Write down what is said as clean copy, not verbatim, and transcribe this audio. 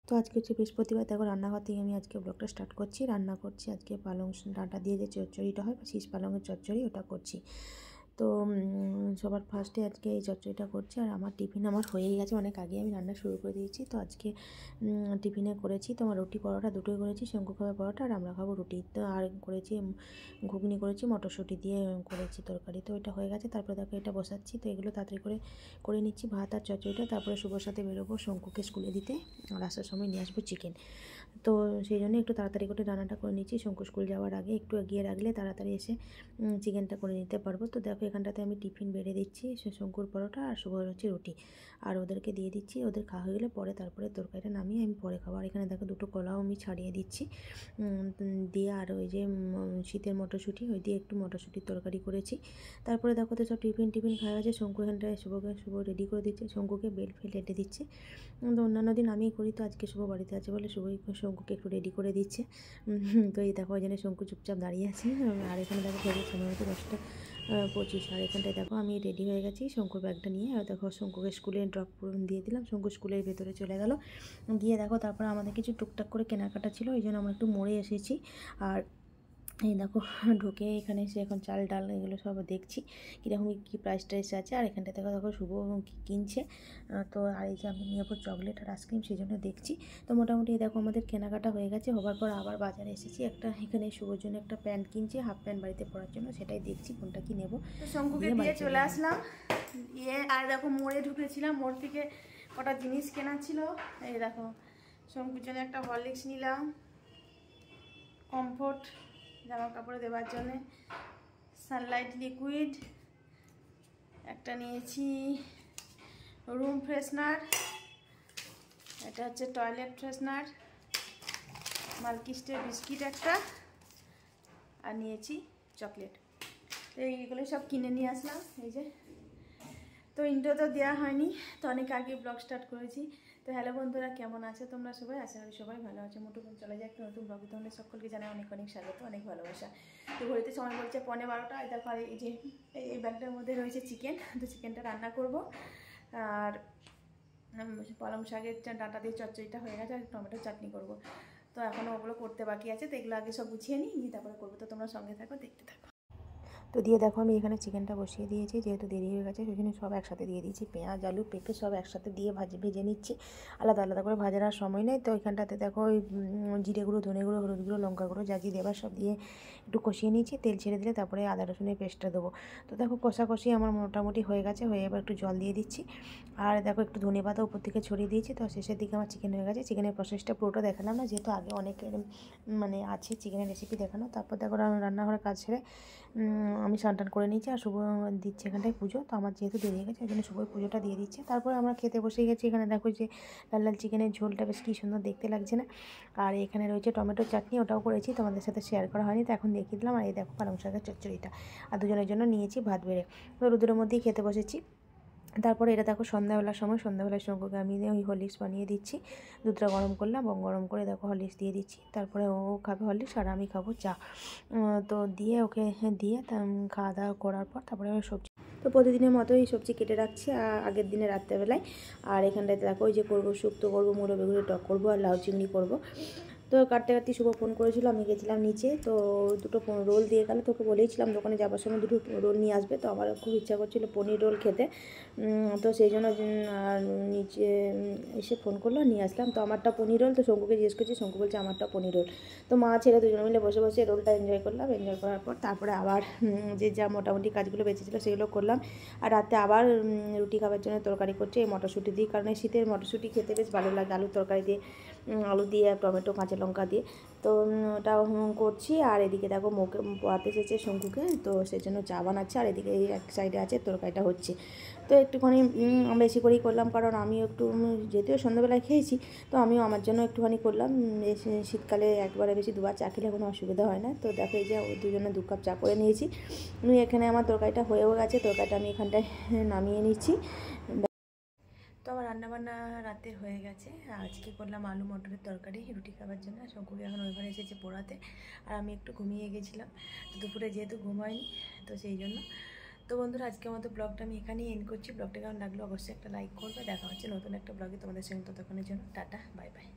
তো আজকে হচ্ছে বৃহস্পতিবার, দেখো রান্নাঘর থেকে আমি আজকে ব্লগটা স্টার্ট করছি। রান্না করছি আজকে পালং ডাঁটা দিয়ে যে চচ্চড়িটা হয়, শীষ পালংয়ের চচ্চড়ি, ওটা করছি। তো সবার ফার্স্টে আজকে এই চচ্চড়িটা করছি। আর আমার টিফিন আমার হয়েই গেছে, অনেক আগে আমি রান্না শুরু করে দিয়েছি। তো আজকে টিফিনে করেছি তোমার রুটি পরোটা দুটোই করেছি। শঙ্কু খাবে পরোটা আর আমরা খাবো রুটি। তো আর করেছি ঘুগনি করেছি, মটরশুঁটি দিয়ে করেছি তরকারি। তো এটা হয়ে গেছে। তারপরে দেখো এটা বসাচ্ছি। তো এগুলো তাড়াতাড়ি করে নিচ্ছি, ভাত আর চচ্চড়িটা। তারপরে শুভর সাথে বেরোবো শঙ্কুকে স্কুলে দিতে, আর আসার সময় নিয়ে আসবো চিকেন। তো সেই জন্য একটু তাড়াতাড়ি করে রান্নাটা করে নিচ্ছি। শঙ্কু স্কুল যাওয়ার আগে একটু এগিয়ে রাখলে তাড়াতাড়ি এসে চিকেনটা করে নিতে পারবো। তো দেখো এখানটাতে আমি টিফিন বেড়ে দিচ্ছি, শঙ্কুর পরোটা আর শুভর হচ্ছে রুটি, আর ওদেরকে দিয়ে দিচ্ছি। ওদের খাওয়া হয়ে গেলে পরে তারপরে তরকারিটা নামিয়ে আমি পরে খাবো। আর এখানে দেখো দুটো কলাও আমি ছাড়িয়ে দিচ্ছি দিয়ে, আর ওই যে শীতের মটরশুঁটি, ওই দিয়ে একটু মটরশুঁটির তরকারি করেছি। তারপরে দেখো তো সব টিফিন খাওয়া গেছে। শঙ্কু এখানটায় শুভ রেডি করে দিচ্ছে, শঙ্কুকে বেল ফেল রেডে দিচ্ছে। তো অন্যান্য দিন আমি করি, তো আজকে শুভ বাড়িতে আছে বলে শুভই শঙ্কুকে একটু রেডি করে দিচ্ছে। তো এই দেখো ওই জন্য শঙ্কু চুপচাপ দাঁড়িয়ে আছে। আর এখানে দেখো ঘরের সময় হচ্ছে 10:25। আর এখানটায় দেখো আমি রেডি হয়ে গেছি শঙ্কুর ব্যাগটা নিয়ে। আর দেখো শঙ্কুকে স্কুলে ড্রপ দিয়ে দিলাম, শঙ্কু স্কুলের ভেতরে চলে গেল। গিয়ে দেখো তারপরে আমাদের কিছু টুকটাক করে কেনাকাটা ছিল, ওই জন্য আমরা একটু মোড়ে এসেছি। আর এই দেখো ঢুকে এখানে এসে এখন চাল ডাল এগুলো সব দেখছি কীরকম কী প্রাইস টাইস আছে। আর এখানটা দেখো শুভ কিনছে। তো আর এই যে আমি নেবো চকলেট আর আইসক্রিম, সেই জন্য দেখছি। তো মোটামুটি দেখো আমাদের কেনাকাটা হয়ে গেছে। হবার পর আবার বাজারে এসেছি, একটা এখানে শুভর জন্য একটা প্যান্ট কিনছি, হাফ প্যান্ট বাড়িতে পরার জন্য, সেটাই দেখছি কোনটা কি নেবো। তো শঙ্কুকে দিয়ে চলে আসলাম আর দেখো মোড়ে ঢুকেছিলাম, মোড় থেকে কটা জিনিস কেনা ছিল। এই দেখো শঙ্কুর জন্য একটা হরলিক্স নিলাম, কমফোর্ট জামা কাপড়ে দেওয়ার জন্যে, সানলাইট লিকুইড একটা নিয়েছি, রুম ফ্রেশনার, এটা হচ্ছে টয়লেট ফ্রেশনার, মাল্কিস্টের বিস্কিট একটা, আর নিয়েছি চকলেট। তো এইগুলো সব কিনে নিয়ে আসলাম। এই যে তো ইন্ট্রো তো দেওয়া হয়নি, তো অনেক আগে ব্লগ স্টার্ট করেছি। তো হ্যালো বন্ধুরা, কেমন আছে তোমরা সবাই? আশা করি সবাই ভালো আছে। মোটুকুন চলে যায় একটা নতুন ব্লগে, তোমাদের সকলকে জানাই অনেক অনেক স্বাগত, অনেক ভালোবাসা। তো ঘড়িতে সময় বলছে 12:15। দেখো এই যে এই ব্যাগটার মধ্যে রয়েছে চিকেন। তো চিকেনটা রান্না করব। আর পালং শাকের ডাঁটা দিয়ে চচ্চড়িটা হয়ে গেছে, আর টমেটো চাটনি করব। তো এখনও ওগুলো করতে বাকি আছে, তো এগুলো আগে সব গুছিয়ে নিই, তারপরে করবো। তো তোমরা সঙ্গে থাকো, দেখতে থাকো। তো দিয়ে দেখো আমি এখানে চিকেনটা বসিয়ে দিয়েছি, যেহেতু দেরি হয়ে গেছে সেই জন্য সব একসাথে দিয়ে দিয়েছি। পেঁয়াজ আলু পেঁপে সব একসাথে দিয়ে ভেজে নিচ্ছি, আলাদা আলাদা করে ভাজার আর সময় নেই। তো এখানটাতে দেখো ওই জিরে গুঁড়ো, ধনে গুঁড়ো, হলুদ গুঁড়ো, লঙ্কা গুঁড়ো যা যা দেবার সব দিয়ে একটু কষিয়ে নিচ্ছি। তেল ছেড়ে দিলে তারপরে আদা রসুনের পেস্টটা দেবো। তো দেখো কষাকষি আমার মোটামুটি হয়ে গেছে, হয়ে এবার একটু জল দিয়ে দিচ্ছি। আর দেখো একটু ধনে পাতা উপর থেকে ছড়িয়ে দিয়েছি। তো শেষের দিকে আমার চিকেন হয়ে গেছে। চিকেনের প্রসেসটা পুরোটা দেখালাম না, যেহেতু আগে অনেকের মানে আছে চিকেনের রেসিপি দেখানো। তারপর দেখো রান্নাঘরের কাজ ছেড়ে আমি স্নান করে নিয়েছি, আর শুভ দিচ্ছে এখানটায় পুজো। তো আমার যেহেতু দেরি হয়ে গেছে ওই জন্য শুভই পুজোটা দিয়ে দিচ্ছে। তারপরে আমরা খেতে বসে গেছি। এখানে দেখো যে লাল লাল চিকেনের ঝোলটা বেশ কী সুন্দর দেখতে লাগছে না। আর এখানে রয়েছে টমেটো চাটনি, ওটাও করেছি, তোমাদের সাথে শেয়ার করা হয়নি, তো এখন দেখিয়ে দিলাম। আর এই দেখো পালং শাকের চচ্চড়িটা, আর দুজনের জন্য নিয়েছি ভাত বেড়ে। তো রোদের মধ্যেই খেতে বসেছি। তারপরে এটা দেখো সন্ধ্যাবেলার সময়, সন্ধ্যাবেলার শঙ্কুকে আমি ওই হরলিক্স বানিয়ে দিচ্ছি। দুধটা গরম করলাম, গরম করে দেখো হরলিক্স দিয়ে দিচ্ছি। তারপরে ও খাবে হরলিক্স আর আমি খাবো চা। তো দিয়ে ওকে দিয়ে খাওয়া দাওয়া করার পর তারপরে সবজি, তো প্রতিদিনের মতো এই সবজি কেটে রাখছি আগের দিনে রাত্রেবেলায়। আর এখানটাতে দেখো ওই যে করবো শুক্তো করবো, মুলো বেগুনের টক করবো, আর লাউ চিংড়ি করবো। তো কাটতে শুভ ফোন করেছিল, আমি গেছিলাম নিচে। তো দুটো রোল দিয়ে গেল, তোকে বলেইছিলাম দোকানে যাবার সময় দুটো রোল নিয়ে আসবে। তো আমার খুব ইচ্ছা করছিল পনির রোল খেতে, তো সেই জন্য নিচে এসে ফোন করলো, নিয়ে আসলাম। তো আমারটা পনির রোল। তো শঙ্কুকে জিজ্ঞেস করছি, শঙ্কু বলছে আমারটা পনির রোল। তো মা ছেলে দুজনে মিলে বসে বসে রোলটা এনজয় করলাম। এনজয় করার পর তারপরে আবার যে যা মোটামুটি কাজগুলো বেঁচেছিলো সেগুলো করলাম। আর রাতে আবার রুটি খাবার জন্য তরকারি করছে এই মটরশুঁটি দিয়ে, কারণ এই শীতের মটরশুঁটি খেতে বেশ ভালো লাগে, আলুর তরকারি দিয়ে, আলু দিয়ে, টমেটো কাঁচা লঙ্কা দিয়ে। তো ওটাও করছি। আর এদিকে দেখো মুখে পোয়াতে এসেছে শঙ্কুকে, তো সেই জন্য চা বানাচ্ছে। আর এদিকে এই এক সাইডে আছে তরকারিটা হচ্ছে। তো একটুখানি বেশি করেই করলাম, কারণ আমিও একটু যেহেতু সন্ধ্যাবেলায় খেয়েছি, তো আমিও আমার জন্য একটুখানি করলাম। শীতকালে একবারে বেশি দুবার চা খেলে কোনো অসুবিধা হয় না। তো দেখো এই যে ওই দুজনে 2 কাপ চা করে নিয়েছি। এখানে আমার তরকারিটা হয়েও গেছে, তরকারিটা আমি এখানটায় নামিয়ে নিচ্ছি। তো আমার রান্নাবান্না রাতে হয়ে গেছে। আজকে করলাম আলু মটরের তরকারি রুটি খাবার জন্য। শঙ্কুকে এখন ওই ঘরে এসেছে পড়াতে, আর আমি একটু ঘুমিয়ে গেছিলাম। তো দুপুরে যেহেতু ঘুম হয়নি, তো সেই জন্য। তো বন্ধুরা আজকের মতো ব্লগটা আমি এখানেই এন্ড করছি। ব্লগটা কেমন লাগলো অবশ্যই একটা লাইক করবে। দেখা হচ্ছে নতুন একটা ব্লগে তোমাদের সঙ্গে, ততক্ষণের জন্য টাটা, বাই বাই।